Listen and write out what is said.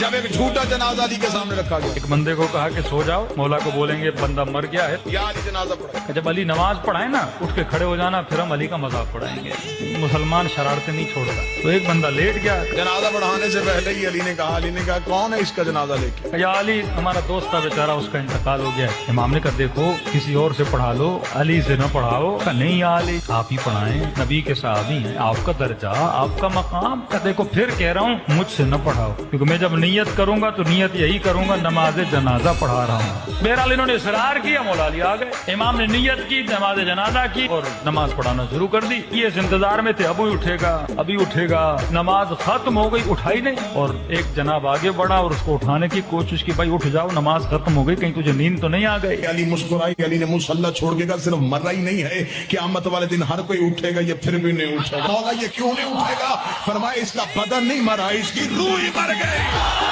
जब एक झूठा जनाजा अली के सामने रखा गया, एक बंदे को कहा कि सो जाओ, मौला को बोलेंगे बंदा मर गया है। या अली जनाजा पढ़ा, जब अली नमाज पढ़ाए ना, उठ के खड़े हो जाना, फिर हम अली का मजाक पढ़ाएंगे। मुसलमान शरारतें नहीं छोड़ता। तो एक बंदा लेट गया, जनाजा पढ़ाने से पहले ही अली ने कहा कौन है इसका जनाजा लेके? या अली हमारा दोस्त था बेचारा, उसका इंतकाल हो गया है। इमाम ने कहा देखो किसी और से पढ़ा लो, अली से न पढ़ाओ। कहा नहीं या अली आप ही पढ़ाएं, नबी के सहाबी हैं, आपका दर्जा आपका मकाम। कहा देखो फिर कह रहा हूँ मुझसे न पढ़ाओ, क्योंकि मैं जब नियत करूंगा तो नियत यही करूंगा नमाज जनाजा पढ़ा रहा हूँ। बहरहाल इन्होंने इसरार किया, मौला अली आ गए। इमाम ने नियत की, नमाज जनाजा की और नमाज पढ़ाना शुरू कर दी। ये इस इंतजार में थे अभी उठेगा अभी उठेगा। नमाज खत्म हो गई, उठाई नहीं। और एक जनाब आगे बढ़ा और उसको उठाने की कोशिश की, भाई उठ जाओ नमाज खत्म हो गई, कहीं तुझे नींद तो नहीं आ गई। अली मुस्कुराई, अली ने मुसल्ला छोड़ के कहा सिर्फ मर ही नहीं है, क़यामत वाले दिन हर कोई उठेगा, ये फिर भी नहीं उठेगा। मौला ये क्यों नहीं उठेगा? फरमाया इसका बदन नहीं मरा, इसकी रूह ही मर गई।